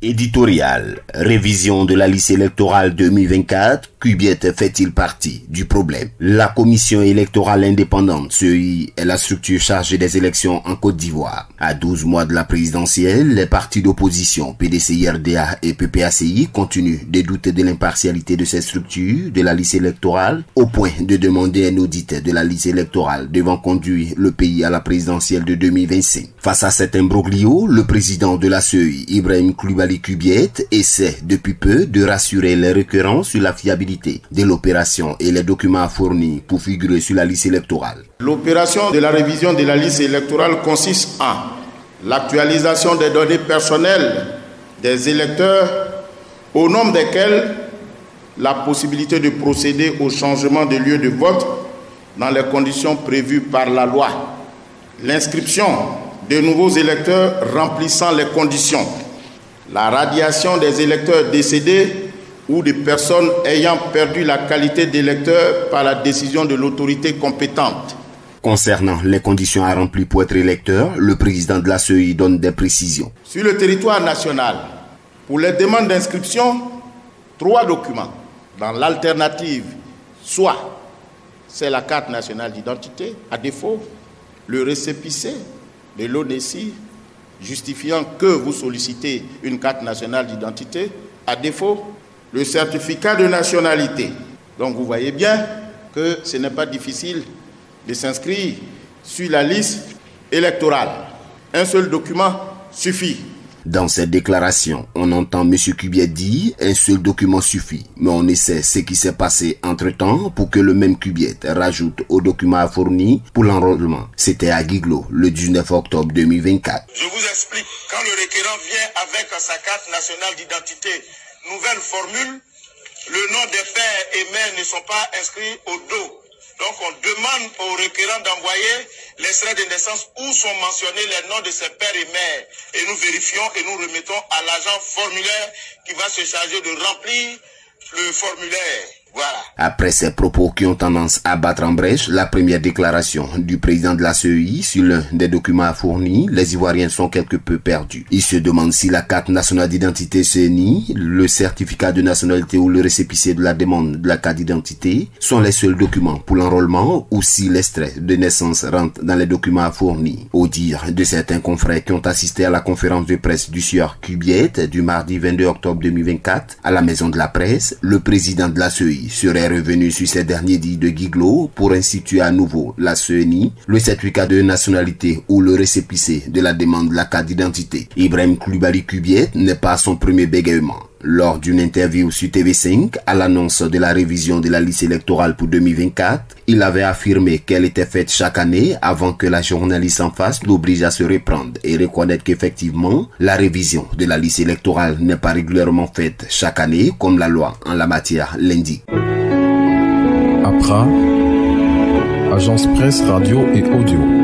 Éditorial. Révision de la liste électorale 2024. Kubiet fait-il partie du problème? La commission électorale indépendante, CEI, est la structure chargée des élections en Côte d'Ivoire. À 12 mois de la présidentielle, les partis d'opposition, PDCI-RDA et PPACI, continuent de douter de l'impartialité de ces structures de la liste électorale, au point de demander un audit de la liste électorale devant conduire le pays à la présidentielle de 2025. Face à cet imbroglio, le président de la CEI, Ibrahim Coulibaly Kubiet, essaie depuis peu de rassurer les requérants sur la fiabilité de l'opération et les documents fournis pour figurer sur la liste électorale. L'opération de la révision de la liste électorale consiste en l'actualisation des données personnelles des électeurs, au nombre desquels la possibilité de procéder au changement de lieu de vote dans les conditions prévues par la loi, l'inscription de nouveaux électeurs remplissant les conditions, la radiation des électeurs décédés ou des personnes ayant perdu la qualité d'électeur par la décision de l'autorité compétente. Concernant les conditions à remplir pour être électeur, le président de la CEI donne des précisions. Sur le territoire national, pour les demandes d'inscription, 3 documents. Dans l'alternative, soit c'est la carte nationale d'identité, à défaut, le récépissé de l'ONECI justifiant que vous sollicitez une carte nationale d'identité, à défaut, le certificat de nationalité. Donc vous voyez bien que ce n'est pas difficile de s'inscrire sur la liste électorale. Un seul document suffit. Dans cette déclaration, on entend M. Kubiet dire un seul document suffit, mais on essaie ce qui s'est passé entre-temps pour que le même Kubiet rajoute aux documents fournis pour l'enrôlement. C'était à Guiglo le 19 octobre 2024. Je vous explique, quand le requérant vient avec sa carte nationale d'identité, nouvelle formule, le nom des pères et mères ne sont pas inscrits au dos. Donc on demande aux requérants d'envoyer l'extrait de naissance où sont mentionnés les noms de ses pères et mères. Et nous vérifions et nous remettons à l'agent formulaire qui va se charger de remplir le formulaire. Voilà. Après ces propos qui ont tendance à battre en brèche la première déclaration du président de la CEI sur l'un des documents fournis, les Ivoiriens sont quelque peu perdus. Ils se demandent si la carte nationale d'identité CNI, le certificat de nationalité ou le récépissé de la demande de la carte d'identité sont les seuls documents pour l'enrôlement ou si l'extrait de naissance rentre dans les documents fournis. Au dire de certains confrères qui ont assisté à la conférence de presse du sieur Kubiet du mardi 22 octobre 2024 à la Maison de la Presse, le président de la CEI serait revenu sur ces derniers dits de Guiglo pour instituer à nouveau la CENI, le certificat de nationalité ou le récépissé de la demande de la carte d'identité. Ibrahim Coulibaly Kubiet n'est pas son premier bégaiement. Lors d'une interview sur TV5, à l'annonce de la révision de la liste électorale pour 2024, il avait affirmé qu'elle était faite chaque année avant que la journaliste en face l'oblige à se reprendre et reconnaître qu'effectivement, la révision de la liste électorale n'est pas régulièrement faite chaque année comme la loi en la matière l'indique. APRA, Agence Presse, Radio et Audio.